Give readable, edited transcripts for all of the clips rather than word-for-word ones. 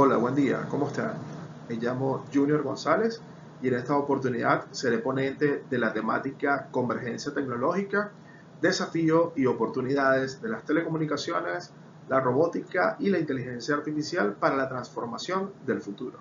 Hola, buen día, ¿cómo están? Me llamo Junior González y en esta oportunidad seré ponente de la temática Convergencia Tecnológica, Desafíos y Oportunidades de las Telecomunicaciones, la Robótica y la Inteligencia Artificial para la Transformación del Futuro.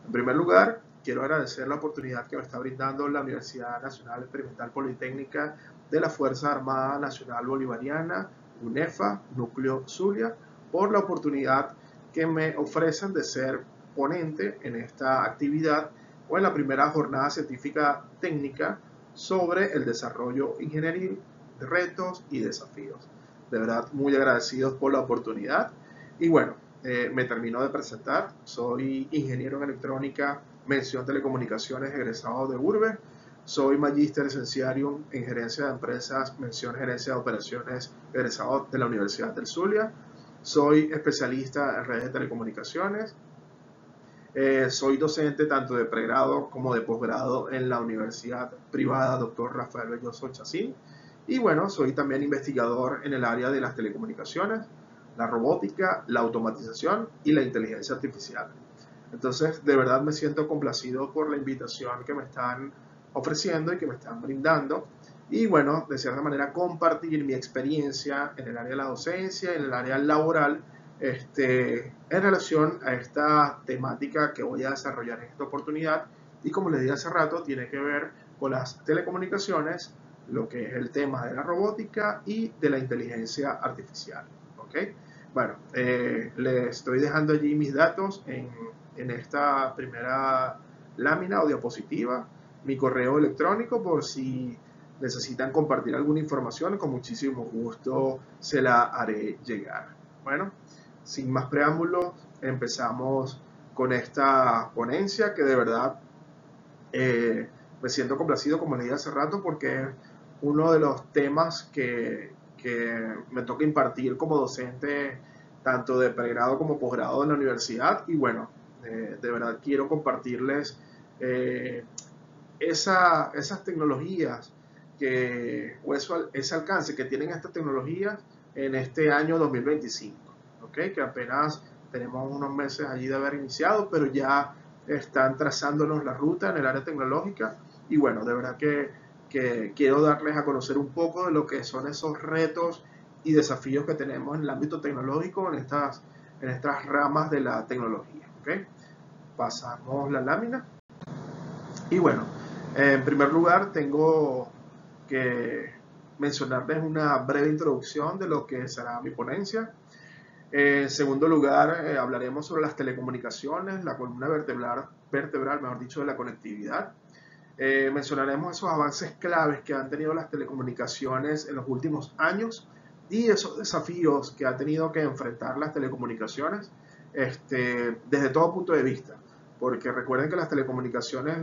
En primer lugar, quiero agradecer la oportunidad que me está brindando la Universidad Nacional Experimental Politécnica de la Fuerza Armada Nacional Bolivariana, UNEFA, Núcleo Zulia, por la oportunidad que me ofrecen de ser ponente en esta actividad o en la primera jornada científica técnica sobre el desarrollo ingenieril de retos y desafíos. De verdad, muy agradecidos por la oportunidad. Y bueno, me termino de presentar. Soy ingeniero en electrónica, mención telecomunicaciones, egresado de URBE. Soy magíster licenciario en gerencia de empresas, mención gerencia de operaciones, egresado de la Universidad del Zulia. Soy especialista en redes de telecomunicaciones. Soy docente tanto de pregrado como de posgrado en la Universidad Privada Dr. Rafael Belloso Chacín. Y bueno, soy también investigador en el área de las telecomunicaciones, la robótica, la automatización y la inteligencia artificial. Entonces, de verdad me siento complacido por la invitación que me están ofreciendo y que me están brindando. Y bueno, de cierta manera compartir mi experiencia en el área de la docencia, en el área laboral, en relación a esta temática que voy a desarrollar en esta oportunidad. Y como les dije hace rato, tiene que ver con las telecomunicaciones, lo que es el tema de la robótica y de la inteligencia artificial. ¿Ok? Bueno, les estoy dejando allí mis datos en esta primera lámina o diapositiva, mi correo electrónico por si necesitan compartir alguna información, con muchísimo gusto se la haré llegar. Bueno, sin más preámbulos, empezamos con esta ponencia que de verdad me siento complacido, como les dije hace rato, porque es uno de los temas que me toca impartir como docente, tanto de pregrado como posgrado en la universidad. Y bueno, de verdad quiero compartirles eh, esas tecnologías o ese alcance que tienen estas tecnologías en este año 2025, ¿okay? Que apenas tenemos unos meses allí de haber iniciado, pero ya están trazándonos la ruta en el área tecnológica. Y bueno, de verdad que quiero darles a conocer un poco de lo que son esos retos y desafíos que tenemos en el ámbito tecnológico en estas ramas de la tecnología. ¿Okay? Pasamos la lámina. Y bueno, en primer lugar tengo que mencionarles una breve introducción de lo que será mi ponencia. En segundo lugar, hablaremos sobre las telecomunicaciones, la columna vertebral, mejor dicho, de la conectividad. Mencionaremos esos avances claves que han tenido las telecomunicaciones en los últimos años y esos desafíos que ha tenido que enfrentar las telecomunicaciones desde todo punto de vista. Porque recuerden que las telecomunicaciones,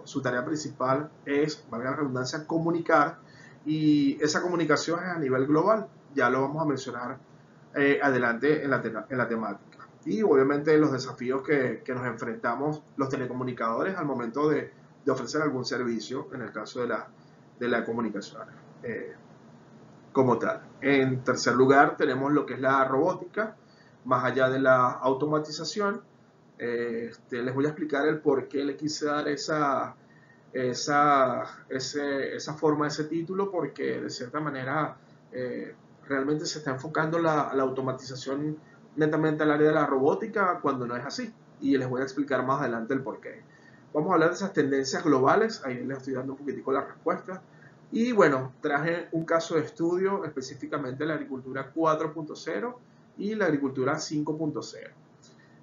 su tarea principal es, valga la redundancia, comunicar, y esa comunicación es a nivel global. Ya lo vamos a mencionar adelante en la temática. Y obviamente los desafíos que nos enfrentamos los telecomunicadores al momento de ofrecer algún servicio, en el caso de la comunicación como tal. En tercer lugar, tenemos lo que es la robótica, más allá de la automatización. Les voy a explicar el por qué le quise dar esa forma, ese título, porque de cierta manera realmente se está enfocando la automatización netamente al área de la robótica, cuando no es así. Y les voy a explicar más adelante el por qué. Vamos a hablar de esas tendencias globales, ahí les estoy dando un poquitico la respuesta. Y bueno, traje un caso de estudio específicamente la agricultura 4.0 y la agricultura 5.0.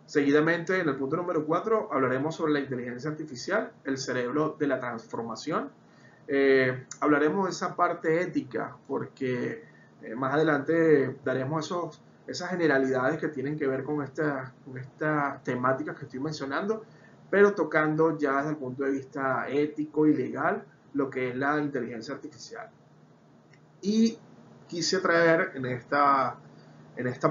Seguidamente, en el punto número 4, hablaremos sobre la inteligencia artificial, el cerebro de la transformación. Hablaremos de esa parte ética, porque más adelante daremos esas generalidades que tienen que ver con estas temáticas que estoy mencionando, pero tocando ya desde el punto de vista ético y legal lo que es la inteligencia artificial. Y quise traer en esta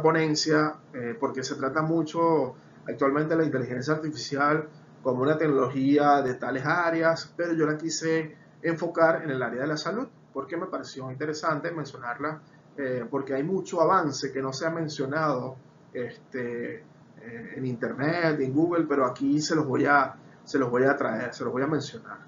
ponencia, porque se trata mucho actualmente de la inteligencia artificial como una tecnología de tales áreas, pero yo la quise enfocar en el área de la salud, porque me pareció interesante mencionarla, porque hay mucho avance que no se ha mencionado en internet, en Google, pero aquí se los voy a traer, se los voy a mencionar.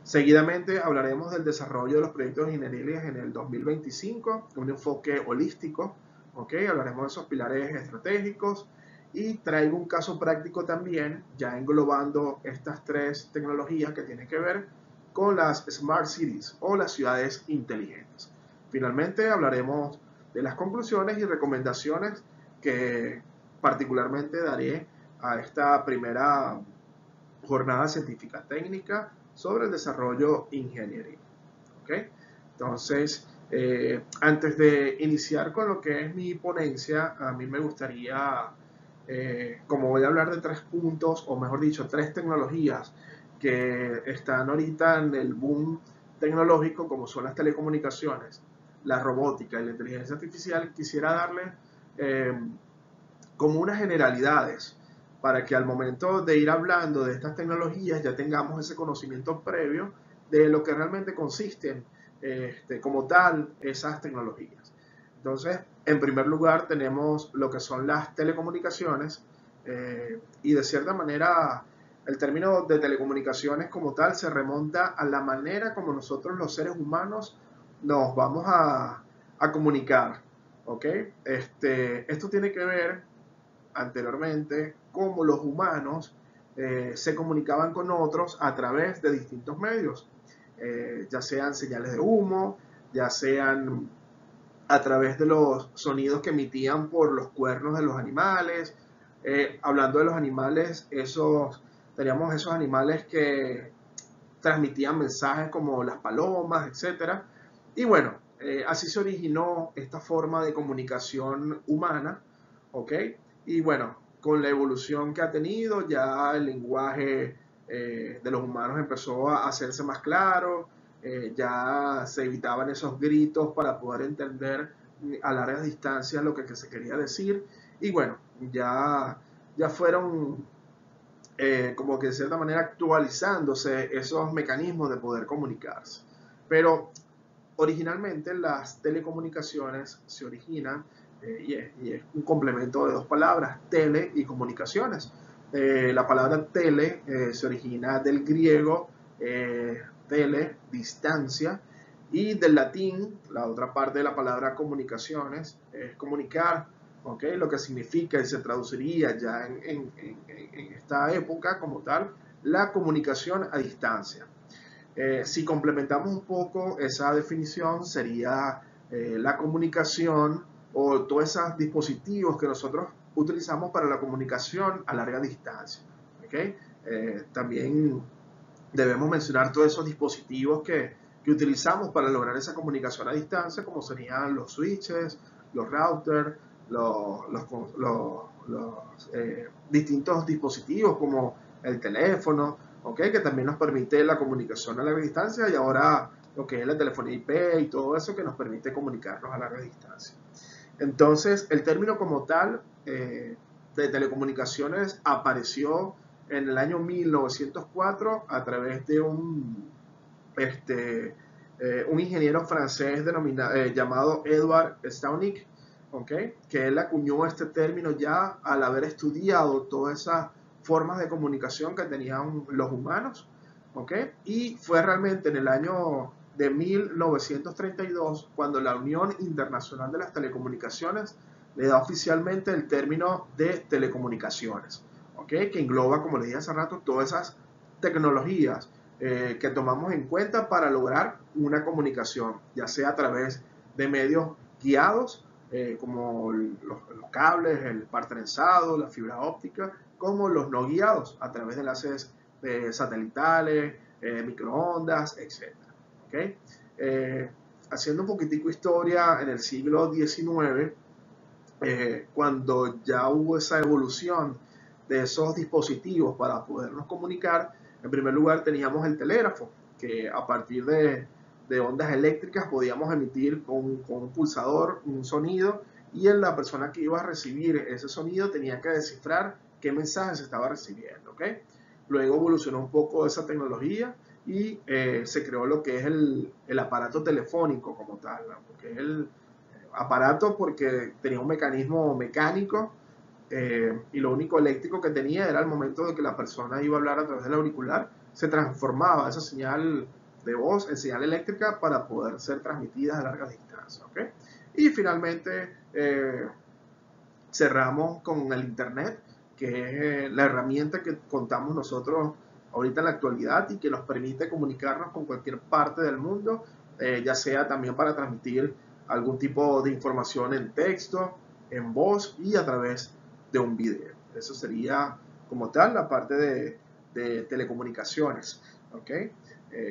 Seguidamente hablaremos del desarrollo de los proyectos ingenieriles en el 2025, un enfoque holístico, ¿ok? Hablaremos de esos pilares estratégicos y traigo un caso práctico también, ya englobando estas tres tecnologías que tienen que ver con las Smart Cities o las ciudades inteligentes. Finalmente hablaremos de las conclusiones y recomendaciones que particularmente daré a esta primera jornada científica técnica sobre el desarrollo ingenieril. ¿Okay? Entonces, antes de iniciar con lo que es mi ponencia, a mí me gustaría, como voy a hablar de tres puntos, o mejor dicho, tres tecnologías que están ahorita en el boom tecnológico, como son las telecomunicaciones, la robótica y la inteligencia artificial, quisiera darle como unas generalidades para que al momento de ir hablando de estas tecnologías ya tengamos ese conocimiento previo de lo que realmente consisten como tal esas tecnologías. Entonces, en primer lugar tenemos lo que son las telecomunicaciones y de cierta manera el término de telecomunicaciones como tal se remonta a la manera como nosotros los seres humanos nos vamos a comunicar. ¿Ok? Esto tiene que ver anteriormente cómo los humanos se comunicaban con otros a través de distintos medios, ya sean señales de humo, ya sean a través de los sonidos que emitían por los cuernos de los animales. Hablando de los animales, teníamos esos animales que transmitían mensajes como las palomas, etcétera. Y bueno, así se originó esta forma de comunicación humana, ¿ok? Y bueno, con la evolución que ha tenido, ya el lenguaje de los humanos empezó a hacerse más claro, ya se evitaban esos gritos para poder entender a largas distancias lo que se quería decir. Y bueno, ya fueron como que de cierta manera actualizándose esos mecanismos de poder comunicarse. Pero originalmente las telecomunicaciones se originan y es un complemento de dos palabras, tele y comunicaciones. La palabra tele se origina del griego tele, distancia, y del latín, la otra parte de la palabra comunicaciones, es comunicar, ¿okay? Lo que significa y se traduciría ya en esta época como tal, la comunicación a distancia. Si complementamos un poco esa definición, sería la comunicación o todos esos dispositivos que nosotros utilizamos para la comunicación a larga distancia. ¿Okay? También debemos mencionar todos esos dispositivos que utilizamos para lograr esa comunicación a distancia, como serían los switches, los routers, los distintos dispositivos como el teléfono, ¿okay? Que también nos permite la comunicación a larga distancia, y ahora lo que es la telefonía IP y todo eso que nos permite comunicarnos a larga distancia. Entonces, el término como tal de telecomunicaciones apareció en el año 1904 a través de un ingeniero francés llamado Edward Staunig, ¿okay? Que él acuñó este término ya al haber estudiado todas esas formas de comunicación que tenían los humanos, ¿okay? Y fue realmente en el año de 1932 cuando la Unión Internacional de las Telecomunicaciones le da oficialmente el término de telecomunicaciones, ¿okay? Que engloba, como les dije hace rato, todas esas tecnologías que tomamos en cuenta para lograr una comunicación, ya sea a través de medios guiados, como los cables, el par trenzado, la fibra óptica, como los no guiados, a través de enlaces satelitales, microondas, etc. ¿Okay? Haciendo un poquitico historia, en el siglo XIX, cuando ya hubo esa evolución de esos dispositivos para podernos comunicar, en primer lugar teníamos el telégrafo, que a partir de ondas eléctricas podíamos emitir con un pulsador un sonido, y la persona que iba a recibir ese sonido tenía que descifrar qué mensaje se estaba recibiendo. ¿Okay? Luego evolucionó un poco esa tecnología y se creó lo que es el aparato telefónico como tal, ¿no? Porque es el aparato porque tenía un mecanismo mecánico y lo único eléctrico que tenía era el momento de que la persona iba a hablar a través del auricular, se transformaba esa señal de voz en señal eléctrica para poder ser transmitida a largas distancias. ¿Okay? Y finalmente cerramos con el Internet, que es la herramienta que contamos nosotros ahorita en la actualidad y que nos permite comunicarnos con cualquier parte del mundo, ya sea también para transmitir algún tipo de información en texto, en voz y a través de un video. Eso sería como tal la parte de telecomunicaciones. ¿Okay?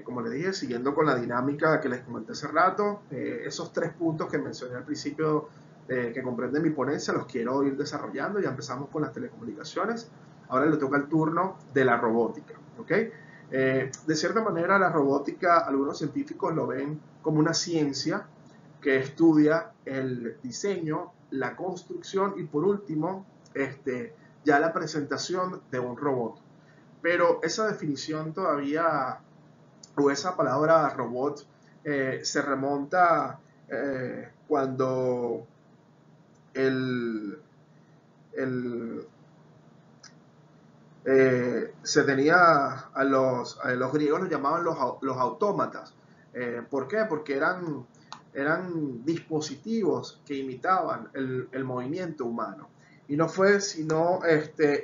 Como les dije, siguiendo con la dinámica que les comenté hace rato, esos 3 puntos que mencioné al principio que comprende mi ponencia, los quiero ir desarrollando. Ya empezamos con las telecomunicaciones, ahora le toca el turno de la robótica. ¿Okay? De cierta manera, la robótica, algunos científicos lo ven como una ciencia que estudia el diseño, la construcción y por último, ya la presentación de un robot. Pero esa definición todavía, o esa palabra robot, se remonta cuando se tenía a los griegos los llamaban los autómatas. ¿Por qué? Porque eran dispositivos que imitaban el movimiento humano. Y no fue sino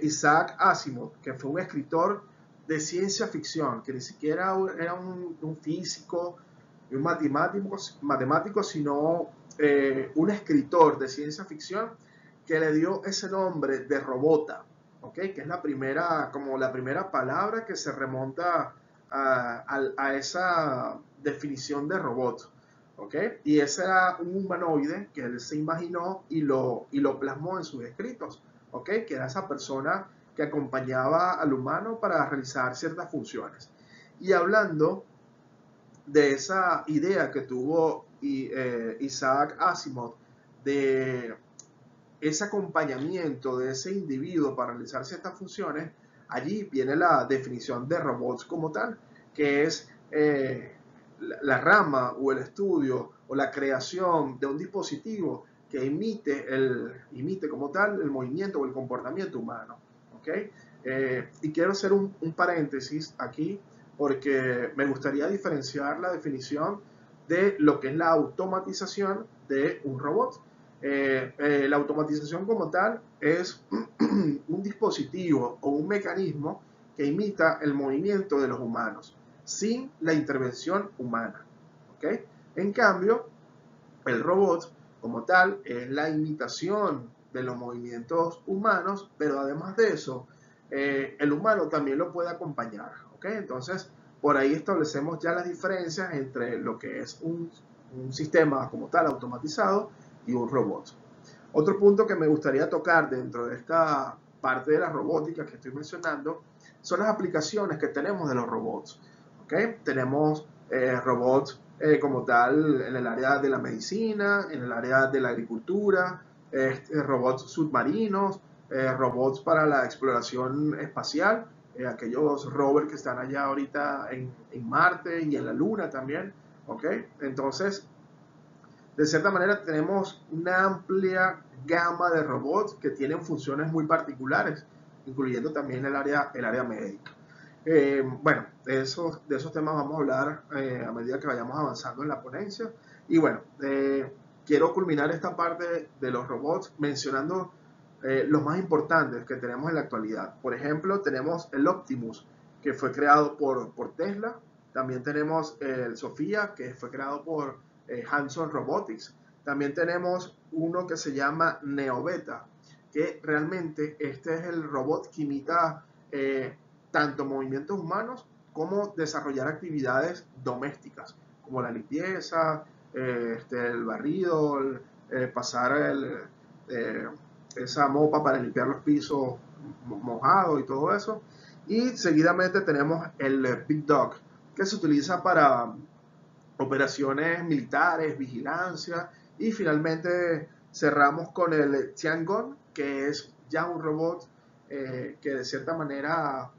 Isaac Asimov, que fue un escritor de ciencia ficción, que ni siquiera era un físico y un matemático, sino un escritor de ciencia ficción que le dio ese nombre de robota, ¿okay? Que es la primera palabra que se remonta a esa definición de robot. ¿Okay? Y ese era un humanoide que él se imaginó y lo plasmó en sus escritos, ¿okay? Que era esa persona que acompañaba al humano para realizar ciertas funciones. Y hablando de esa idea que tuvo Isaac Asimov de ese acompañamiento de ese individuo para realizar ciertas funciones, allí viene la definición de robots como tal, que es la rama o el estudio o la creación de un dispositivo que imite como tal el movimiento o el comportamiento humano. ¿Okay? Y quiero hacer un paréntesis aquí porque me gustaría diferenciar la definición de lo que es la automatización de un robot. La automatización como tal es un dispositivo o un mecanismo que imita el movimiento de los humanos sin la intervención humana. ¿Okay? En cambio, el robot como tal es la imitación de los movimientos humanos, pero además de eso, el humano también lo puede acompañar. ¿Okay? Entonces, por ahí establecemos ya las diferencias entre lo que es un sistema como tal automatizado y un robot. Otro punto que me gustaría tocar dentro de esta parte de la robótica que estoy mencionando son las aplicaciones que tenemos de los robots. ¿Okay? Tenemos robots como tal en el área de la medicina, en el área de la agricultura, robots submarinos, robots para la exploración espacial, aquellos rovers que están allá ahorita en Marte y en la Luna también. ¿Okay? Entonces, de cierta manera tenemos una amplia gama de robots que tienen funciones muy particulares, incluyendo también el área médica. Bueno, de esos temas vamos a hablar a medida que vayamos avanzando en la ponencia. Y bueno, quiero culminar esta parte de los robots mencionando los más importantes que tenemos en la actualidad. Por ejemplo, tenemos el Optimus, que fue creado por Tesla. También tenemos el Sofía, que fue creado por Hanson Robotics. También tenemos uno que se llama Neobeta, que realmente este es el robot que imita tanto movimientos humanos como desarrollar actividades domésticas, como la limpieza, el barrido, pasar esa mopa para limpiar los pisos mojados y todo eso. Y seguidamente tenemos el Big Dog, que se utiliza para operaciones militares, vigilancia, y finalmente cerramos con el Tiangong, que es ya un robot que de cierta manera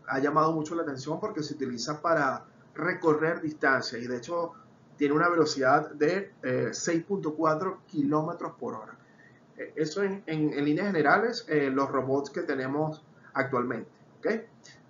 ha llamado mucho la atención porque se utiliza para recorrer distancias y de hecho tiene una velocidad de 6.4 kilómetros por hora. Eso en líneas generales, los robots que tenemos actualmente. ¿Ok?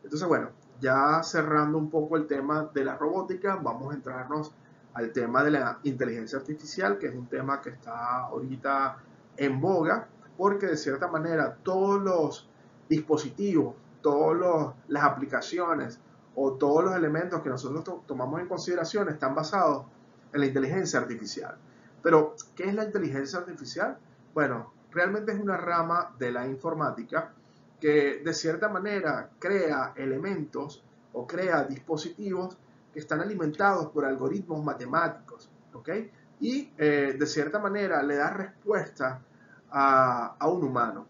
Entonces, bueno, ya cerrando un poco el tema de la robótica, vamos a entrarnos al tema de la inteligencia artificial, que es un tema que está ahorita en boga, porque de cierta manera todos los dispositivos, todas las aplicaciones o todos los elementos que nosotros tomamos en consideración están basados en la inteligencia artificial. Pero, ¿qué es la inteligencia artificial? Bueno, realmente es una rama de la informática que de cierta manera crea elementos o crea dispositivos que están alimentados por algoritmos matemáticos, ¿ok? Y de cierta manera le da respuesta a un humano.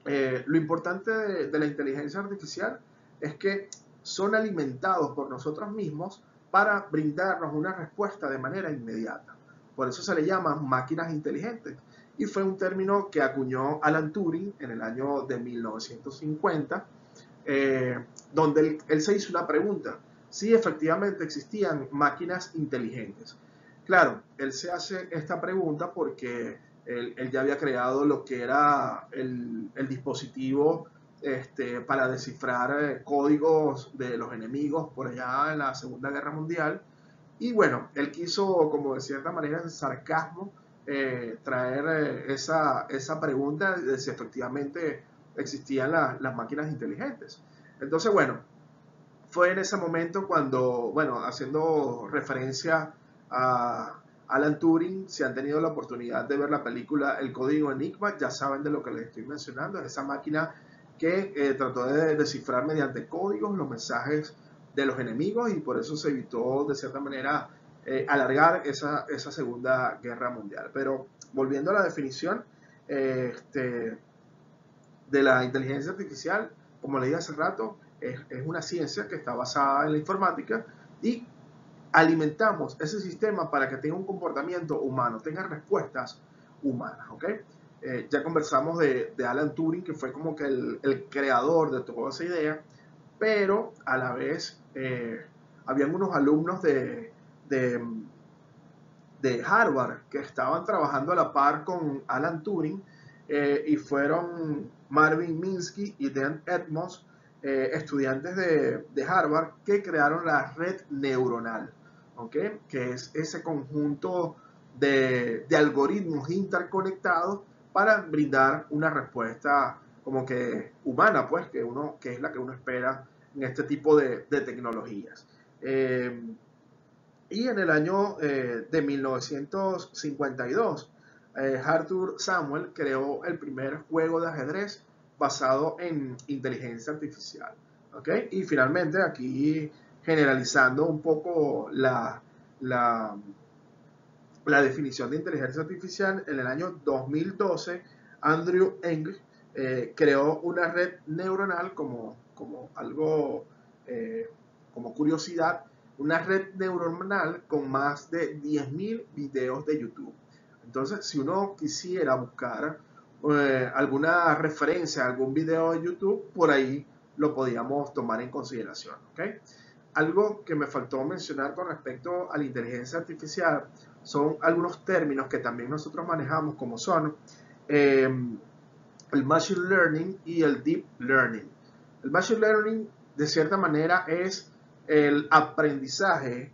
Lo importante de la inteligencia artificial es que son alimentados por nosotros mismos para brindarnos una respuesta de manera inmediata. Por eso se le llaman máquinas inteligentes. Y fue un término que acuñó Alan Turing en el año de 1950, donde él se hizo una pregunta, si efectivamente existían máquinas inteligentes. Claro, él se hace esta pregunta porque él ya había creado lo que era el dispositivo para descifrar códigos de los enemigos por allá en la Segunda Guerra Mundial. Y bueno, él quiso, como de cierta manera, en sarcasmo, traer esa pregunta de si efectivamente existían las máquinas inteligentes. Entonces, bueno, fue en ese momento cuando, bueno, haciendo referencia a Alan Turing, si han tenido la oportunidad de ver la película El Código Enigma, ya saben de lo que les estoy mencionando, es esa máquina que trató de descifrar mediante códigos los mensajes de los enemigos y por eso se evitó de cierta manera alargar esa Segunda Guerra Mundial. Pero volviendo a la definición de la inteligencia artificial, como le dije hace rato, es una ciencia que está basada en la informática y alimentamos ese sistema para que tenga un comportamiento humano, tenga respuestas humanas, ¿ok? Ya conversamos de Alan Turing, que fue como que el creador de toda esa idea, pero a la vez habían unos alumnos de Harvard que estaban trabajando a la par con Alan Turing y fueron Marvin Minsky y Dan Edmonds, estudiantes de Harvard, que crearon la red neuronal, ¿okay? Que es ese conjunto de algoritmos interconectados para brindar una respuesta como que humana, pues, que es la que uno espera en este tipo de tecnologías. Y en el año de 1952, Arthur Samuel creó el primer juego de ajedrez basado en inteligencia artificial. ¿Okay? Y finalmente, aquí generalizando un poco la, la definición de inteligencia artificial, en el año 2012, Andrew Ng creó una red neuronal como algo, como curiosidad, una red neuronal con más de 10.000 videos de YouTube. Entonces, si uno quisiera buscar alguna referencia, algún video de YouTube, por ahí lo podíamos tomar en consideración. ¿Okay? Algo que me faltó mencionar con respecto a la inteligencia artificial son algunos términos que también nosotros manejamos, como son el Machine Learning y el Deep Learning. El Machine Learning, de cierta manera, es el aprendizaje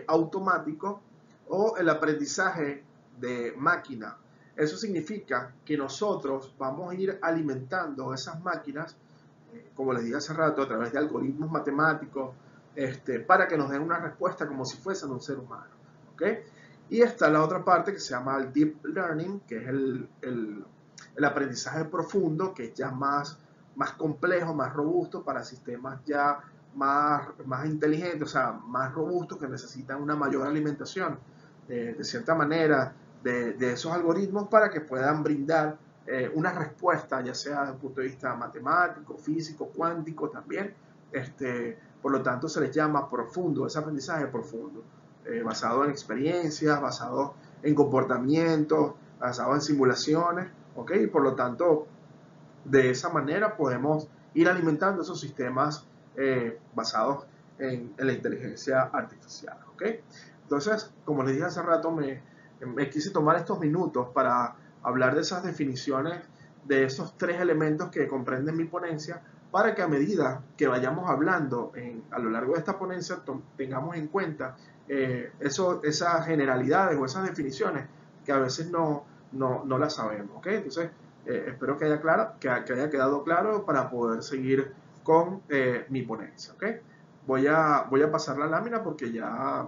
automático o el aprendizaje de máquina. Eso significa que nosotros vamos a ir alimentando esas máquinas, como les dije hace rato, a través de algoritmos matemáticos, para que nos den una respuesta como si fuesen un ser humano. ¿Okay? Y está la otra parte que se llama el Deep Learning, que es el aprendizaje profundo, que es ya más complejo, más robusto para sistemas ya más inteligentes, o sea, más robustos, que necesitan una mayor alimentación, de cierta manera, de esos algoritmos para que puedan brindar una respuesta, ya sea desde el punto de vista matemático, físico, cuántico también. Por lo tanto, se les llama profundo, ese aprendizaje profundo, basado en experiencias, basado en comportamientos, basado en simulaciones, ¿ok? Y por lo tanto, de esa manera podemos ir alimentando esos sistemas basados en la inteligencia artificial, ¿ok? Entonces, como les dije hace rato, me quise tomar estos minutos para hablar de esas definiciones, de esos tres elementos que comprenden mi ponencia, para que a medida que vayamos hablando a lo largo de esta ponencia tengamos en cuenta esas generalidades o esas definiciones que a veces no las sabemos. ¿Okay? Entonces, espero que haya quedado claro para poder seguir con mi ponencia. ¿Okay? Voy a pasar la lámina porque ya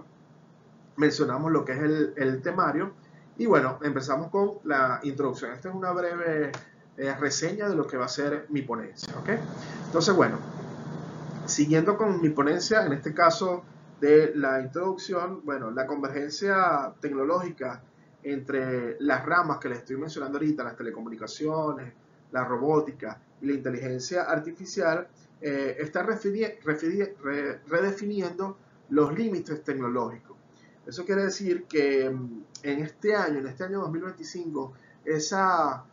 mencionamos lo que es el temario. Y bueno, empezamos con la introducción. Esta es una breve reseña de lo que va a ser mi ponencia. ¿Okay? Entonces, bueno, siguiendo con mi ponencia, en este caso de la introducción, bueno, la convergencia tecnológica entre las ramas que les estoy mencionando ahorita, las telecomunicaciones, la robótica y la inteligencia artificial, está redefiniendo los límites tecnológicos. Eso quiere decir que en este año 2025, esa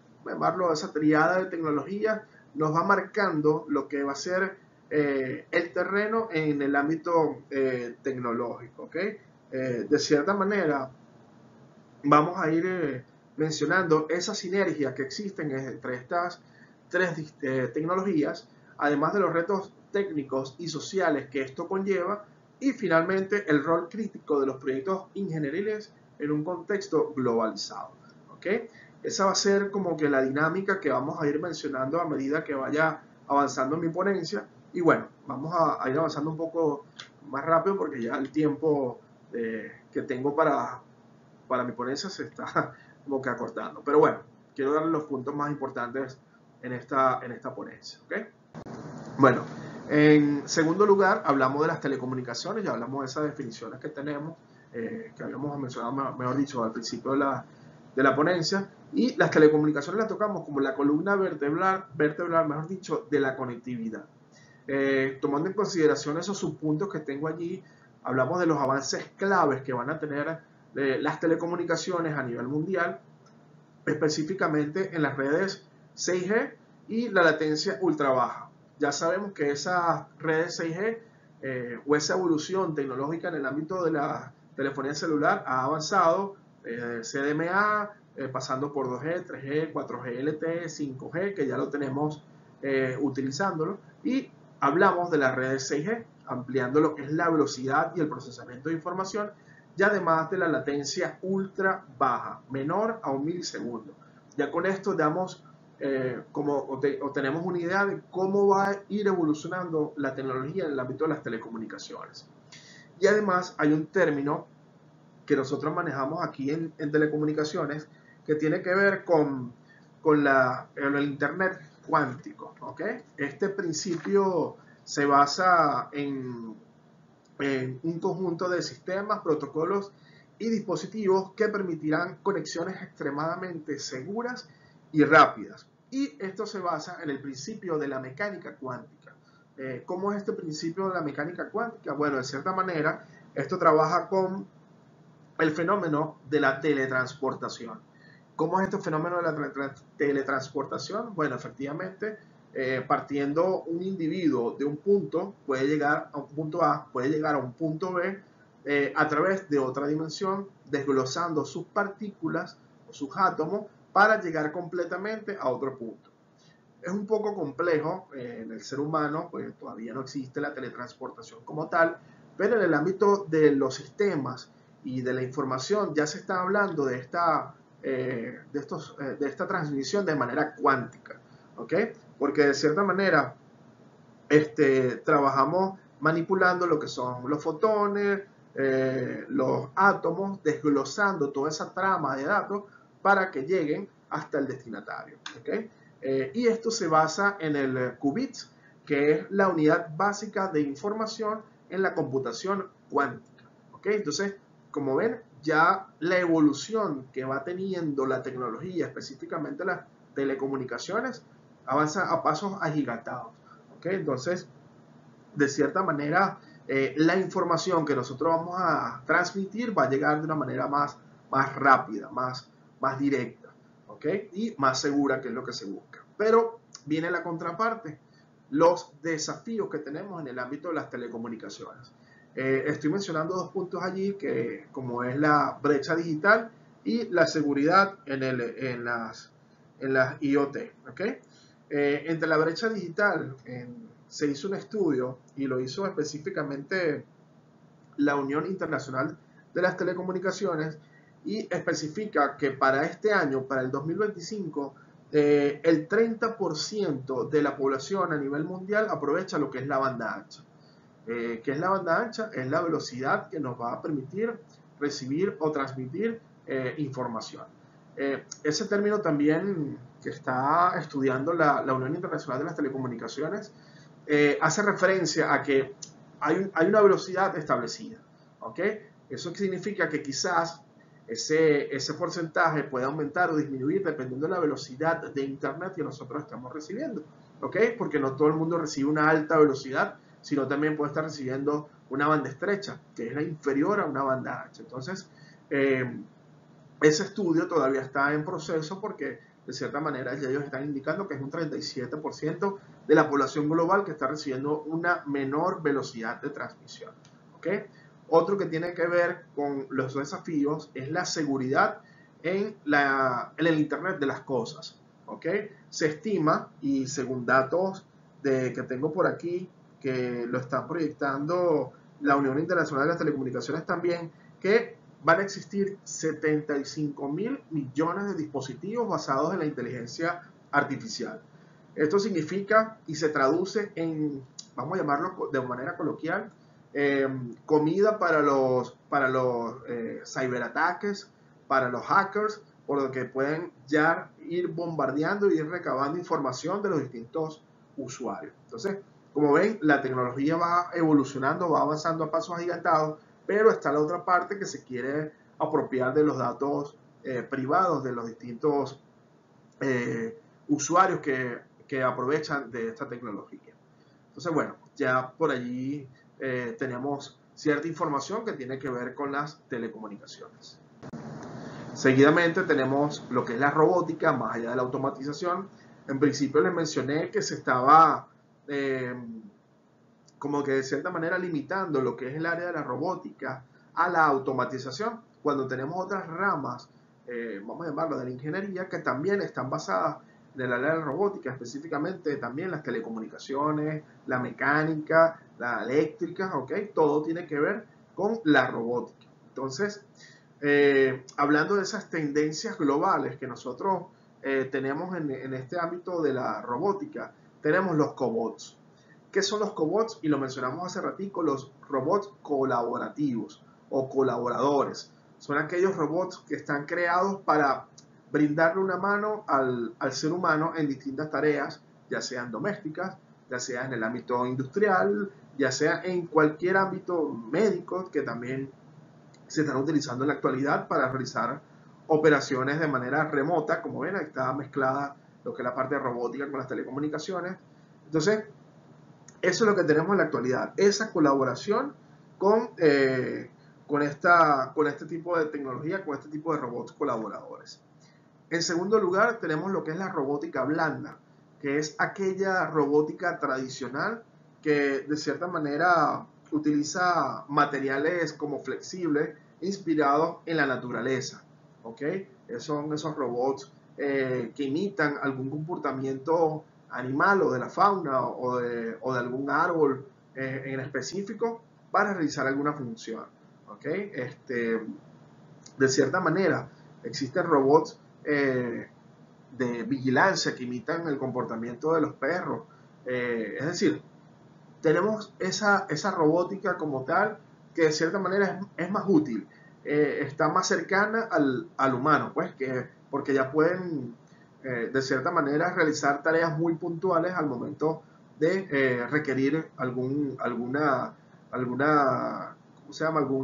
triada de tecnologías nos va marcando lo que va a ser el terreno en el ámbito tecnológico. ¿Okay? De cierta manera, vamos a ir mencionando esa sinergia que existen entre estas tres tecnologías, además de los retos técnicos y sociales que esto conlleva, y finalmente el rol crítico de los proyectos ingenieriles en un contexto globalizado. ¿Okay? Esa va a ser como que la dinámica que vamos a ir mencionando a medida que vaya avanzando en mi ponencia. Y bueno, vamos a ir avanzando un poco más rápido porque ya el tiempo que tengo para mi ponencia se está como que acortando. Pero bueno, quiero darle los puntos más importantes en esta ponencia. ¿Okay? Bueno, en segundo lugar, hablamos de las telecomunicaciones, ya hablamos de esas definiciones que tenemos, que habíamos mencionado, mejor dicho, al principio de la ponencia, y las telecomunicaciones las tocamos como la columna vertebral, mejor dicho, de la conectividad. Tomando en consideración esos subpuntos que tengo allí, hablamos de los avances claves que van a tener las telecomunicaciones a nivel mundial, específicamente en las redes 6G y la latencia ultra baja. Ya sabemos que esas redes 6G o esa evolución tecnológica en el ámbito de la telefonía celular ha avanzado CDMA, pasando por 2G, 3G, 4G LTE, 5G, que ya lo tenemos utilizándolo, y hablamos de las redes 6G, ampliando lo que es la velocidad y el procesamiento de información, y además de la latencia ultra baja, menor a 1 milisegundo. Ya con esto damos tenemos una idea de cómo va a ir evolucionando la tecnología en el ámbito de las telecomunicaciones. Y además hay un término que nosotros manejamos aquí en telecomunicaciones que tiene que ver con el Internet cuántico. ¿Okay? Este principio se basa en un conjunto de sistemas, protocolos y dispositivos que permitirán conexiones extremadamente seguras y rápidas. Y esto se basa en el principio de la mecánica cuántica. ¿Cómo es este principio de la mecánica cuántica? Bueno, de cierta manera, esto trabaja con el fenómeno de la teletransportación. ¿Cómo es este fenómeno de la teletransportación? Bueno, efectivamente, partiendo un individuo de un punto, puede llegar a un punto A, puede llegar a un punto B a través de otra dimensión, desglosando sus partículas o sus átomos para llegar completamente a otro punto. Es un poco complejo en el ser humano, pues todavía no existe la teletransportación como tal, pero en el ámbito de los sistemas y de la información ya se está hablando de esta transmisión de manera cuántica. ¿Okay? Porque de cierta manera trabajamos manipulando lo que son los fotones, los átomos, desglosando toda esa trama de datos para que lleguen hasta el destinatario. ¿Okay? Y esto se basa en el qubit, que es la unidad básica de información en la computación cuántica. ¿Okay? Entonces, como ven, ya la evolución que va teniendo la tecnología, específicamente las telecomunicaciones, avanza a pasos agigantados. ¿Okay? Entonces, de cierta manera, la información que nosotros vamos a transmitir va a llegar de una manera más rápida, más directa, ¿okay? Y más segura, que es lo que se busca. Pero viene la contraparte, los desafíos que tenemos en el ámbito de las telecomunicaciones. Estoy mencionando dos puntos allí, que como es la brecha digital y la seguridad en las IoT. ¿Okay? Entre la brecha digital, se hizo un estudio y lo hizo específicamente la Unión Internacional de las Telecomunicaciones y especifica que para este año, para el 2025, el 30% de la población a nivel mundial aprovecha lo que es la banda ancha. ¿Qué es la banda ancha? Es la velocidad que nos va a permitir recibir o transmitir información. Ese término también que está estudiando la Unión Internacional de las Telecomunicaciones hace referencia a que hay una velocidad establecida. ¿Okay? Eso significa que quizás ese porcentaje puede aumentar o disminuir dependiendo de la velocidad de internet que nosotros estamos recibiendo. ¿Okay? Porque no todo el mundo recibe una alta velocidad, sino también puede estar recibiendo una banda estrecha, que es la inferior a una banda ancha. Entonces, ese estudio todavía está en proceso porque de cierta manera ya ellos están indicando que es un 37% de la población global que está recibiendo una menor velocidad de transmisión. ¿Okay? Otro que tiene que ver con los desafíos es la seguridad en el Internet de las cosas. ¿Okay? Se estima, y según datos que tengo por aquí, que lo están proyectando la Unión Internacional de las Telecomunicaciones también, que van a existir 75.000 millones de dispositivos basados en la inteligencia artificial. Esto significa y se traduce en, vamos a llamarlo de manera coloquial, comida para los ciberataques, para los hackers, por lo que pueden ya ir bombardeando y ir recabando información de los distintos usuarios. Entonces, como ven, la tecnología va evolucionando, va avanzando a pasos agigantados, pero está la otra parte que se quiere apropiar de los datos privados de los distintos usuarios que aprovechan de esta tecnología. Entonces, bueno, ya por allí tenemos cierta información que tiene que ver con las telecomunicaciones. Seguidamente tenemos lo que es la robótica, más allá de la automatización. En principio les mencioné que se estaba como que de cierta manera limitando lo que es el área de la robótica a la automatización, cuando tenemos otras ramas, vamos a llamarlo de la ingeniería, que también están basadas en el área de la robótica, específicamente también las telecomunicaciones, la mecánica, la eléctrica, ¿ok? Todo tiene que ver con la robótica. Entonces, hablando de esas tendencias globales que nosotros tenemos en este ámbito de la robótica, tenemos los cobots. ¿Qué son los cobots? Y lo mencionamos hace ratico, los robots colaborativos o colaboradores. Son aquellos robots que están creados para brindarle una mano al ser humano en distintas tareas, ya sean domésticas, ya sea en el ámbito industrial, ya sea en cualquier ámbito médico, que también se están utilizando en la actualidad para realizar operaciones de manera remota. Como ven, ahí está mezclada lo que es la parte de robótica con las telecomunicaciones. Entonces, eso es lo que tenemos en la actualidad, esa colaboración con este tipo de tecnología, con este tipo de robots colaboradores. En segundo lugar, tenemos lo que es la robótica blanda, que es aquella robótica tradicional que de cierta manera utiliza materiales como flexibles, inspirados en la naturaleza. ¿Okay? Son esos robots que imitan algún comportamiento animal o de la fauna o de algún árbol en específico para realizar alguna función. ¿Okay? De cierta manera, existen robots de vigilancia que imitan el comportamiento de los perros. Es decir, tenemos esa robótica como tal que de cierta manera es más útil, está más cercana al humano, pues, porque ya pueden de cierta manera realizar tareas muy puntuales al momento de requerir algún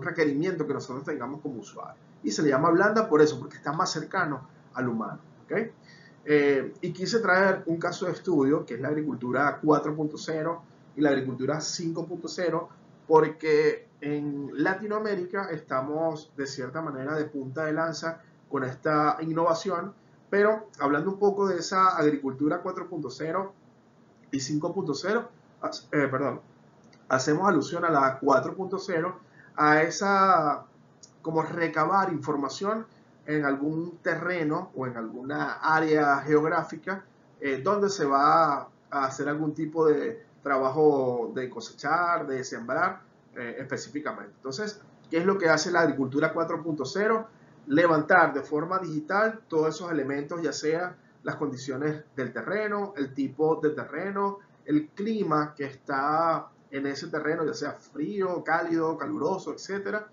requerimiento que nosotros tengamos como usuarios. Y se le llama blanda por eso, porque está más cercano al humano. ¿Okay? Y quise traer un caso de estudio que es la agricultura 4.0 y la agricultura 5.0, porque en Latinoamérica estamos de cierta manera de punta de lanza con esta innovación, pero hablando un poco de esa agricultura 4.0 y 5.0, hacemos alusión a la 4.0, a esa como recabar información en algún terreno o en alguna área geográfica donde se va a hacer algún tipo de trabajo de cosechar, de sembrar específicamente. Entonces, ¿qué es lo que hace la agricultura 4.0? Levantar de forma digital todos esos elementos, ya sea las condiciones del terreno, el tipo de terreno, el clima que está en ese terreno, ya sea frío, cálido, caluroso, etcétera,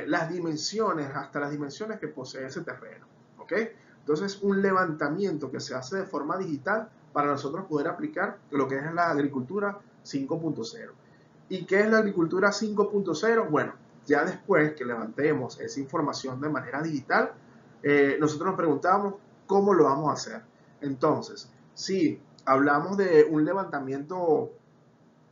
las dimensiones, hasta las dimensiones que posee ese terreno, ¿ok? Entonces, un levantamiento que se hace de forma digital para nosotros poder aplicar lo que es la agricultura 5.0. ¿Y qué es la agricultura 5.0? Bueno, ya después que levantemos esa información de manera digital, nosotros nos preguntamos cómo lo vamos a hacer. Entonces, si hablamos de un levantamiento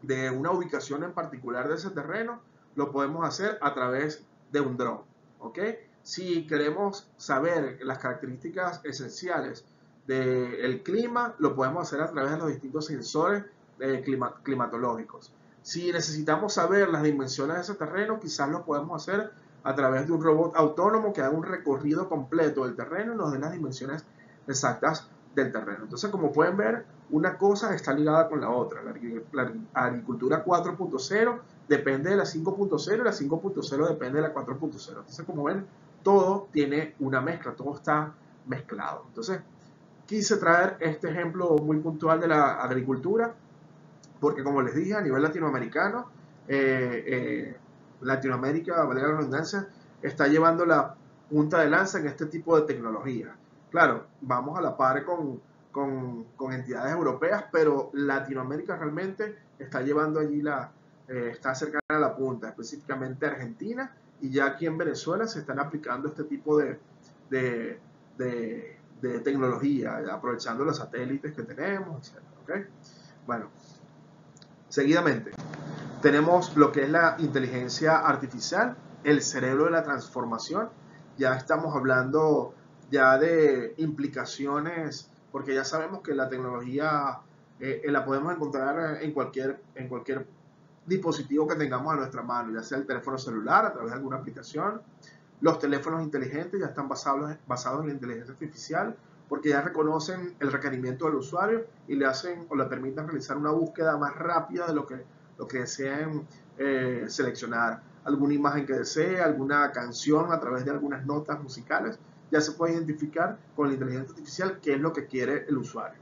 de una ubicación en particular de ese terreno, lo podemos hacer a través de un dron, ¿ok? Si queremos saber las características esenciales del clima, lo podemos hacer a través de los distintos sensores climatológicos. Si necesitamos saber las dimensiones de ese terreno, quizás lo podemos hacer a través de un robot autónomo que haga un recorrido completo del terreno y nos dé las dimensiones exactas del terreno. Entonces, como pueden ver, una cosa está ligada con la otra. La agricultura 4.0 depende de la 5.0 y la 5.0 depende de la 4.0. Entonces, como ven, todo tiene una mezcla, todo está mezclado. Entonces, quise traer este ejemplo muy puntual de la agricultura porque, como les dije, a nivel latinoamericano, Latinoamérica, valga la redundancia, está llevando la punta de lanza en este tipo de tecnología. Claro, vamos a la par con entidades europeas, pero Latinoamérica realmente está llevando allí está cercana a la punta, específicamente Argentina, y ya aquí en Venezuela se están aplicando este tipo de, de tecnología, aprovechando los satélites que tenemos, etc. ¿Okay? Bueno, seguidamente, tenemos lo que es la inteligencia artificial, el cerebro de la transformación. Ya estamos hablando ya de implicaciones, porque ya sabemos que la tecnología la podemos encontrar en cualquier dispositivo que tengamos a nuestra mano, ya sea el teléfono celular a través de alguna aplicación. Los teléfonos inteligentes ya están basados en la inteligencia artificial porque ya reconocen el requerimiento del usuario y le hacen o le permiten realizar una búsqueda más rápida de lo que deseen seleccionar. Alguna imagen que desee, alguna canción a través de algunas notas musicales, ya se puede identificar con la inteligencia artificial qué es lo que quiere el usuario.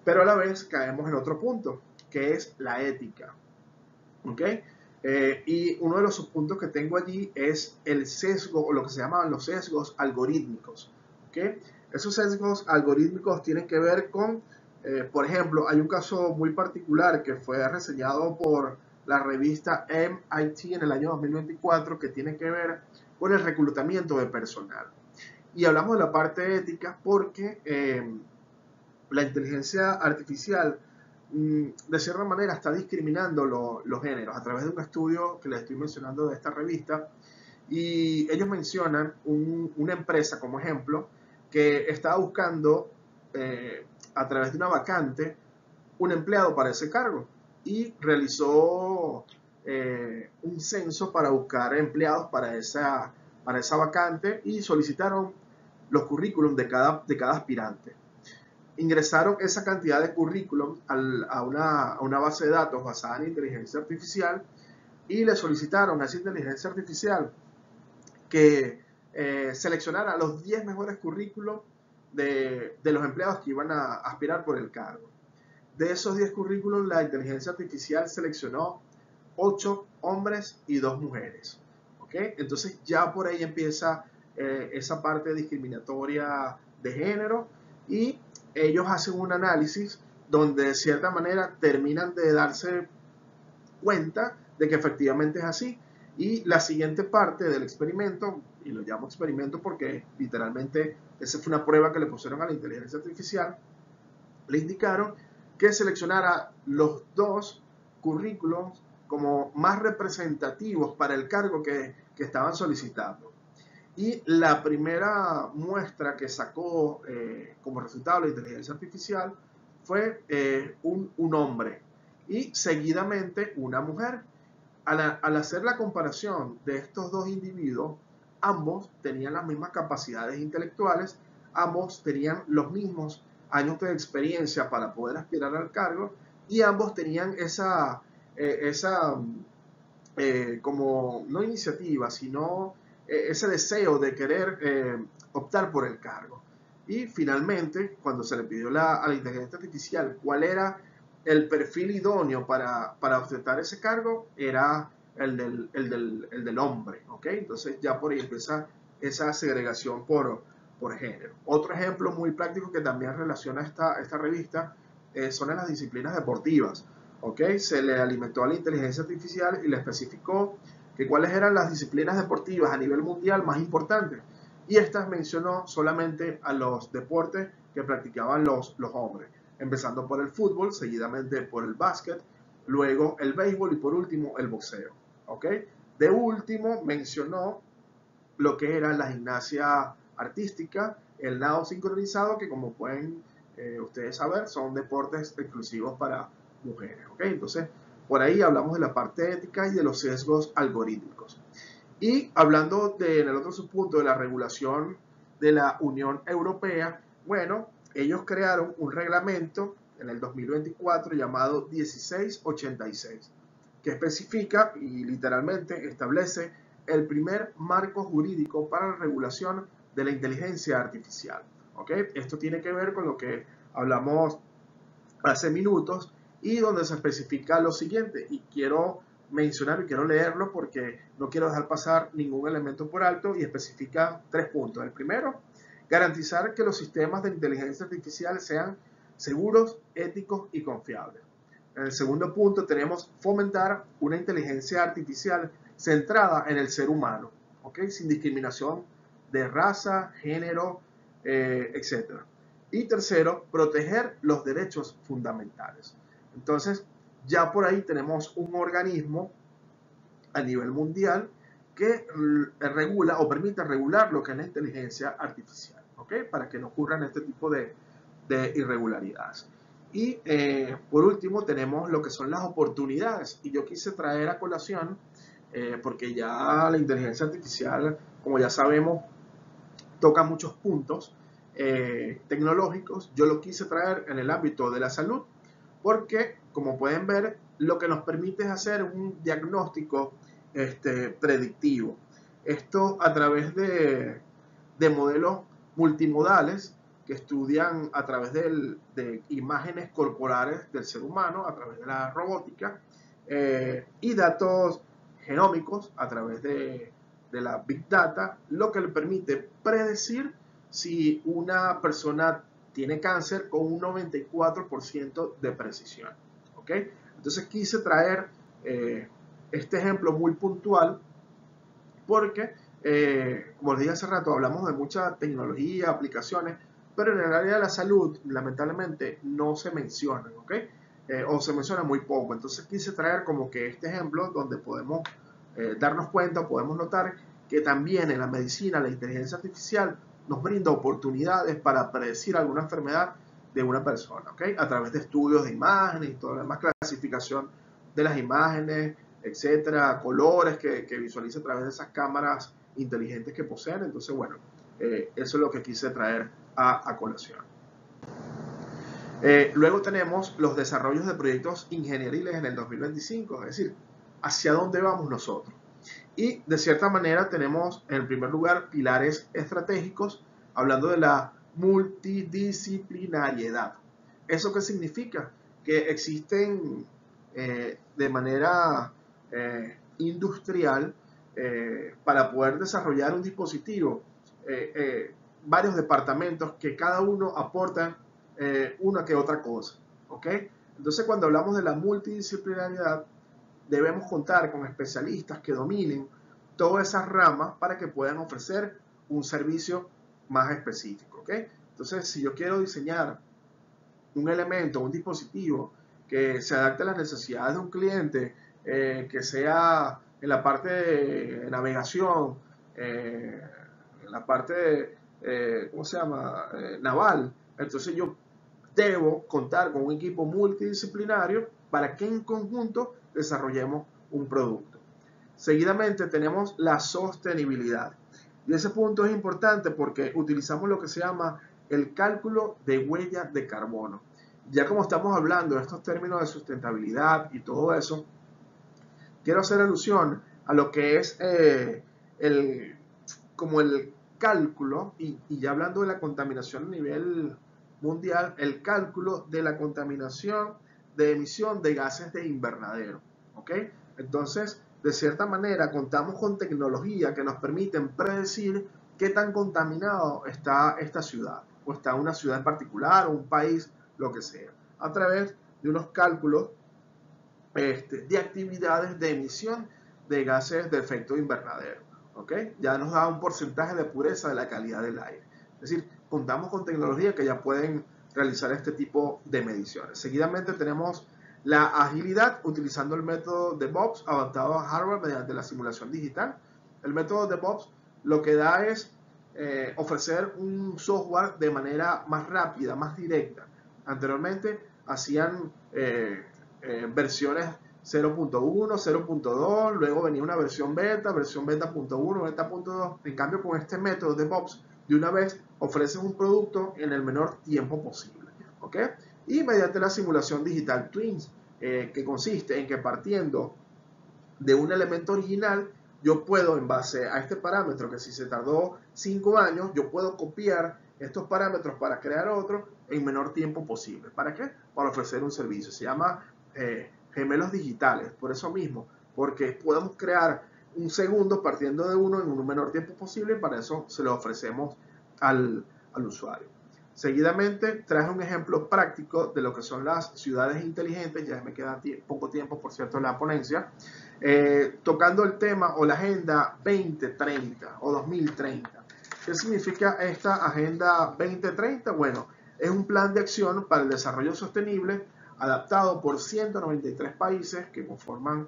Pero a la vez caemos en otro punto, que es la ética. ¿Ok? Y uno de los subpuntos que tengo allí es el sesgo, o lo que se llaman los sesgos algorítmicos. ¿Ok? Esos sesgos algorítmicos tienen que ver con, por ejemplo, hay un caso muy particular que fue reseñado por la revista MIT en el año 2024 que tiene que ver con el reclutamiento de personal. Y hablamos de la parte ética porque la inteligencia artificial de cierta manera está discriminando los géneros a través de un estudio que les estoy mencionando de esta revista, y ellos mencionan una empresa como ejemplo que estaba buscando a través de una vacante un empleado para ese cargo y realizó un censo para buscar empleados para esa vacante y solicitaron los currículums de cada aspirante. Ingresaron esa cantidad de currículum a una base de datos basada en inteligencia artificial y le solicitaron a esa inteligencia artificial que seleccionara los 10 mejores currículums de los empleados que iban a aspirar por el cargo. De esos 10 currículums, la inteligencia artificial seleccionó 8 hombres y 2 mujeres. ¿Okay? Entonces ya por ahí empieza esa parte discriminatoria de género, y ellos hacen un análisis donde de cierta manera terminan de darse cuenta de que efectivamente es así. Y la siguiente parte del experimento, y lo llamo experimento porque literalmente esa fue una prueba que le pusieron a la inteligencia artificial, le indicaron que seleccionara los 2 currículos como más representativos para el cargo que estaban solicitando. Y la primera muestra que sacó como resultado la inteligencia artificial fue un hombre y seguidamente una mujer. Al hacer la comparación de estos 2 individuos, ambos tenían las mismas capacidades intelectuales, ambos tenían los mismos años de experiencia para poder aspirar al cargo y ambos tenían como no iniciativa, sino ese deseo de querer optar por el cargo. Y finalmente, cuando se le pidió a la inteligencia artificial cuál era el perfil idóneo para ostentar ese cargo, era el del hombre, ¿ok? Entonces ya por ahí empieza esa segregación por género. Otro ejemplo muy práctico que también relaciona esta revista son en las disciplinas deportivas, ¿ok? Se le alimentó a la inteligencia artificial y le especificó que cuáles eran las disciplinas deportivas a nivel mundial más importantes. Y estas mencionó solamente a los deportes que practicaban los hombres, empezando por el fútbol, seguidamente por el básquet, luego el béisbol y por último el boxeo. ¿Ok? De último mencionó lo que era la gimnasia artística, el nado sincronizado, que como pueden ustedes saber son deportes exclusivos para mujeres. ¿Ok? Entonces, por ahí hablamos de la parte ética y de los sesgos algorítmicos. Y hablando en el otro subpunto de la regulación de la Unión Europea, bueno, ellos crearon un reglamento en el 2024 llamado 1686, que especifica y literalmente establece el primer marco jurídico para la regulación de la inteligencia artificial. ¿Okay? Esto tiene que ver con lo que hablamos hace minutos y donde se especifica lo siguiente, y quiero mencionar y quiero leerlo porque no quiero dejar pasar ningún elemento por alto, y especifica 3 puntos. El primero, garantizar que los sistemas de inteligencia artificial sean seguros, éticos y confiables. En el segundo punto tenemos fomentar una inteligencia artificial centrada en el ser humano, ¿okay? Sin discriminación de raza, género, etc. Y tercero, proteger los derechos fundamentales. Entonces, ya por ahí tenemos un organismo a nivel mundial que regula o permite regular lo que es la inteligencia artificial, ¿ok? Para que no ocurran este tipo de irregularidades. Y por último tenemos lo que son las oportunidades, y yo quise traer a colación, porque ya la inteligencia artificial, como ya sabemos, toca muchos puntos tecnológicos. Yo lo quise traer en el ámbito de la salud, porque como pueden ver, lo que nos permite es hacer un diagnóstico predictivo. Esto a través de modelos multimodales que estudian a través de imágenes corporales del ser humano, a través de la robótica, y datos genómicos a través de la Big Data, lo que le permite predecir si una persona tiene cáncer con un 94% de precisión. ¿Ok? Entonces quise traer este ejemplo muy puntual porque, como les dije hace rato, hablamos de mucha tecnología, aplicaciones, pero en el área de la salud, lamentablemente, no se mencionan, ¿ok? O se menciona muy poco. Entonces quise traer como que este ejemplo donde podemos darnos cuenta, podemos notar que también en la medicina la inteligencia artificial nos brinda oportunidades para predecir alguna enfermedad de una persona, ¿ok? A través de estudios de imágenes y toda la demás clasificación de las imágenes, etcétera, colores que visualiza a través de esas cámaras inteligentes que poseen. Entonces, bueno, eso es lo que quise traer a colación. Luego tenemos los desarrollos de proyectos ingenieriles en el 2025, es decir, hacia dónde vamos nosotros. Y de cierta manera tenemos en primer lugar pilares estratégicos, hablando de la multidisciplinariedad. ¿Eso qué significa? Que existen de manera industrial para poder desarrollar un dispositivo, varios departamentos que cada uno aportan una que otra cosa, ¿ok? Entonces cuando hablamos de la multidisciplinariedad debemos contar con especialistas que dominen todas esas ramas para que puedan ofrecer un servicio más específico, ¿ok? Entonces si yo quiero diseñar un elemento, un dispositivo que se adapte a las necesidades de un cliente, que sea en la parte de navegación, en la parte de, ¿cómo se llama? Naval. Entonces yo debo contar con un equipo multidisciplinario para que en conjunto desarrollemos un producto. Seguidamente tenemos la sostenibilidad. Y ese punto es importante porque utilizamos lo que se llama el cálculo de huella de carbono. Ya como estamos hablando de estos términos de sustentabilidad y todo eso, quiero hacer alusión a lo que es como el cálculo, y ya hablando de la contaminación a nivel mundial, el cálculo de la contaminación de emisión de gases de invernadero. ¿Ok? Entonces, de cierta manera, contamos con tecnología que nos permiten predecir qué tan contaminado está esta ciudad, o está una ciudad en particular, o un país, lo que sea, a través de unos cálculos de actividades de emisión de gases de efecto invernadero. ¿Okay? Ya nos da un porcentaje de pureza de la calidad del aire. Es decir, contamos con tecnología que ya pueden realizar este tipo de mediciones. Seguidamente tenemos la agilidad utilizando el método DevOps adaptado a hardware mediante la simulación digital. El método DevOps lo que da es ofrecer un software de manera más rápida, más directa. Anteriormente hacían versiones 0.1, 0.2, luego venía una versión beta.1, beta.2. En cambio, con este método de DevOps, de una vez ofreces un producto en el menor tiempo posible. ¿Ok? Y mediante la simulación digital Twins, que consiste en que partiendo de un elemento original, yo puedo, en base a este parámetro, que si se tardó 5 años, yo puedo copiar estos parámetros para crear otro en menor tiempo posible. ¿Para qué? Para ofrecer un servicio. Se llama gemelos digitales, por eso mismo, porque podemos crear un segundo partiendo de uno en un menor tiempo posible, y para eso se lo ofrecemos al usuario. Seguidamente traje un ejemplo práctico de lo que son las ciudades inteligentes. Ya me queda poco tiempo, por cierto, en la ponencia, tocando el tema o la Agenda 2030 o 2030. ¿Qué significa esta Agenda 2030? Bueno, es un plan de acción para el desarrollo sostenible adaptado por 193 países que conforman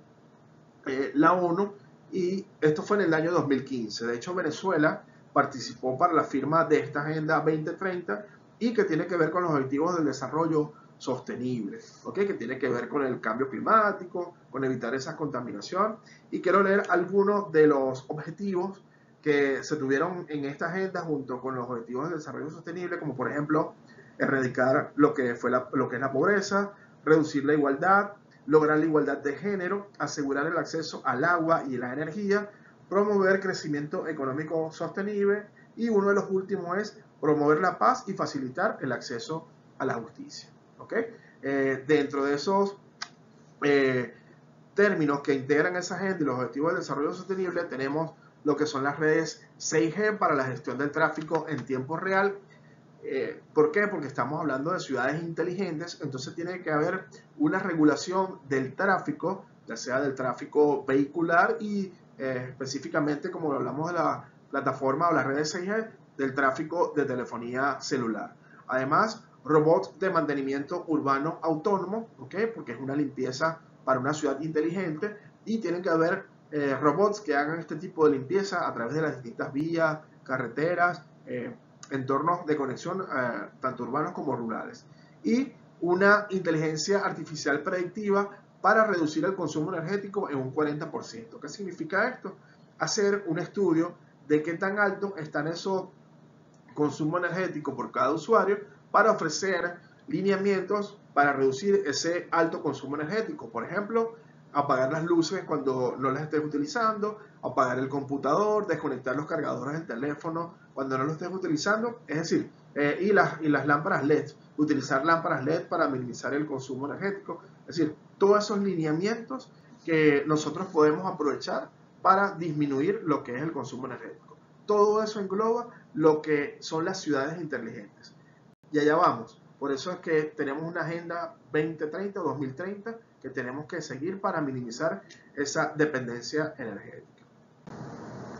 la ONU, y esto fue en el año 2015. De hecho, Venezuela participó para la firma de esta Agenda 2030 y que tiene que ver con los objetivos del desarrollo sostenible, ¿okay? Que tiene que ver con el cambio climático, con evitar esa contaminación. Y quiero leer algunos de los objetivos que se tuvieron en esta agenda junto con los objetivos del desarrollo sostenible, como por ejemplo erradicar lo que es la pobreza, reducir la igualdad, lograr la igualdad de género, asegurar el acceso al agua y la energía, promover crecimiento económico sostenible, y uno de los últimos es promover la paz y facilitar el acceso a la justicia. ¿Okay? Dentro de esos términos que integran esa agenda y los objetivos de desarrollo sostenible, tenemos lo que son las redes 6G para la gestión del tráfico en tiempo real. ¿Por qué? Porque estamos hablando de ciudades inteligentes, entonces tiene que haber una regulación del tráfico, ya sea del tráfico vehicular y específicamente, como hablamos de la plataforma o las redes 6G, del tráfico de telefonía celular. Además, robots de mantenimiento urbano autónomo, ¿okay? Porque es una limpieza para una ciudad inteligente, y tienen que haber robots que hagan este tipo de limpieza a través de las distintas vías, carreteras, entornos de conexión, tanto urbanos como rurales. Y una inteligencia artificial predictiva para reducir el consumo energético en un 40%. ¿Qué significa esto? Hacer un estudio de qué tan alto están esos consumo energético por cada usuario para ofrecer lineamientos para reducir ese alto consumo energético. Por ejemplo, apagar las luces cuando no las estés utilizando, apagar el computador, desconectar los cargadores del teléfono cuando no lo estés utilizando, es decir, y las lámparas LED, utilizar lámparas LED para minimizar el consumo energético. Es decir, todos esos lineamientos que nosotros podemos aprovechar para disminuir lo que es el consumo energético. Todo eso engloba lo que son las ciudades inteligentes. Y allá vamos. Por eso es que tenemos una agenda 2030 o 2030 que tenemos que seguir para minimizar esa dependencia energética.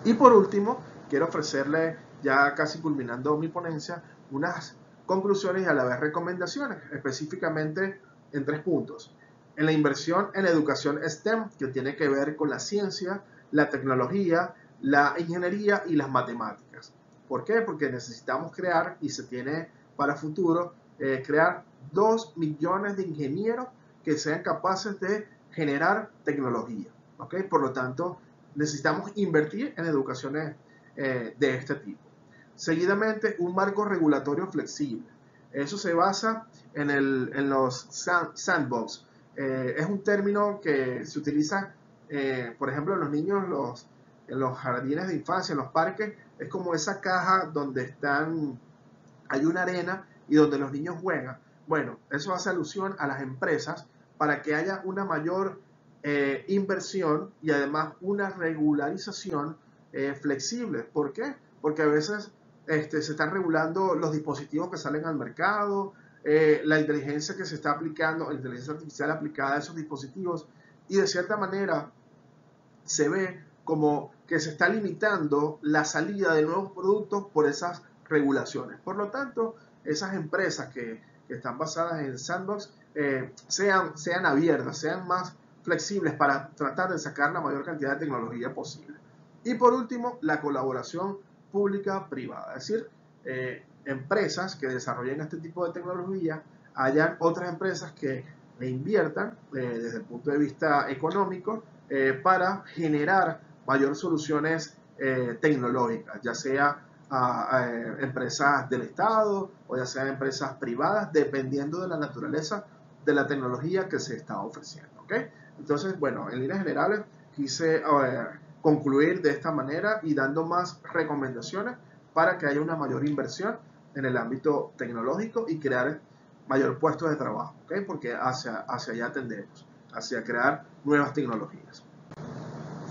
Y por último, quiero ofrecerle, ya casi culminando mi ponencia, unas conclusiones y a la vez recomendaciones, específicamente en 3 puntos. En la inversión en educación STEM, que tiene que ver con la ciencia, la tecnología, la ingeniería y las matemáticas. ¿Por qué? Porque necesitamos crear, y se tiene para futuro, crear 2 millones de ingenieros que sean capaces de generar tecnología. ¿Okay? Por lo tanto, necesitamos invertir en educación de este tipo. Seguidamente, un marco regulatorio flexible. Eso se basa en los sandbox. Es un término que se utiliza, por ejemplo, en los niños, en los jardines de infancia, en los parques. Es como esa caja donde hay una arena y donde los niños juegan. Bueno, eso hace alusión a las empresas para que haya una mayor inversión y además una regularización flexible. ¿Por qué? Porque a veces se están regulando los dispositivos que salen al mercado, la inteligencia que se está aplicando, la inteligencia artificial aplicada a esos dispositivos, y de cierta manera se ve como que se está limitando la salida de nuevos productos por esas regulaciones. Por lo tanto, esas empresas que están basadas en sandbox sean abiertas, sean más flexibles para tratar de sacar la mayor cantidad de tecnología posible. Y por último, la colaboración pública-privada, es decir, empresas que desarrollen este tipo de tecnología, hayan otras empresas que le inviertan desde el punto de vista económico para generar mayores soluciones tecnológicas, ya sea a empresas del Estado o ya sea empresas privadas, dependiendo de la naturaleza de la tecnología que se está ofreciendo. ¿Okay? Entonces, bueno, en líneas generales quise concluir de esta manera y dando más recomendaciones para que haya una mayor inversión en el ámbito tecnológico y crear mayor puestos de trabajo, ¿okay? Porque hacia allá tendemos, hacia crear nuevas tecnologías.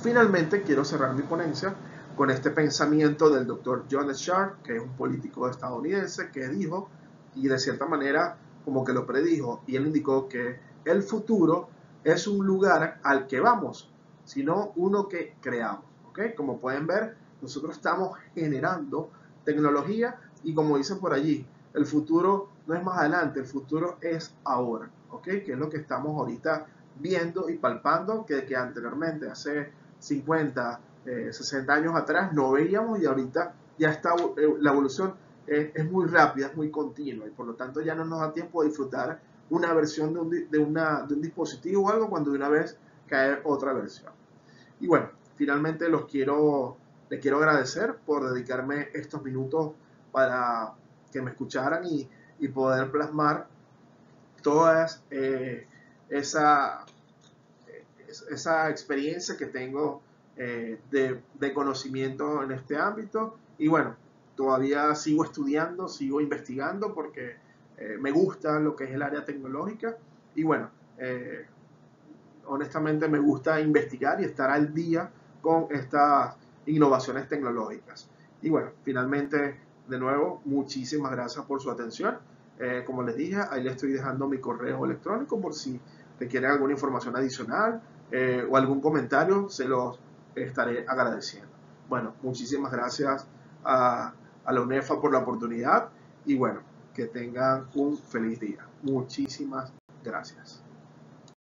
Finalmente, quiero cerrar mi ponencia con este pensamiento del doctor John Sharp, que es un político estadounidense, que dijo, y de cierta manera como que lo predijo, y él indicó que el futuro es un lugar al que vamos, sino uno que creamos. ¿Okay? Como pueden ver, nosotros estamos generando tecnología y como dicen por allí, el futuro no es más adelante, el futuro es ahora. ¿Okay? Que es lo que estamos ahorita viendo y palpando, que anteriormente, hace 50, 60 años atrás, no veíamos y ahorita ya está, la evolución es muy rápida, es muy continua y por lo tanto ya no nos da tiempo de disfrutar una versión de un dispositivo o algo cuando de una vez cae otra versión. Y bueno, finalmente les quiero agradecer por dedicarme estos minutos para que me escucharan y poder plasmar toda esa experiencia que tengo de conocimiento en este ámbito. Y bueno, todavía sigo estudiando, sigo investigando porque me gusta lo que es el área tecnológica. Y bueno, honestamente me gusta investigar y estar al día con estas innovaciones tecnológicas. Y bueno, finalmente, de nuevo, muchísimas gracias por su atención. Como les dije, ahí les estoy dejando mi correo electrónico por si requieren alguna información adicional o algún comentario, se los estaré agradeciendo. Bueno, muchísimas gracias a la UNEFA por la oportunidad y bueno, que tengan un feliz día. Muchísimas gracias.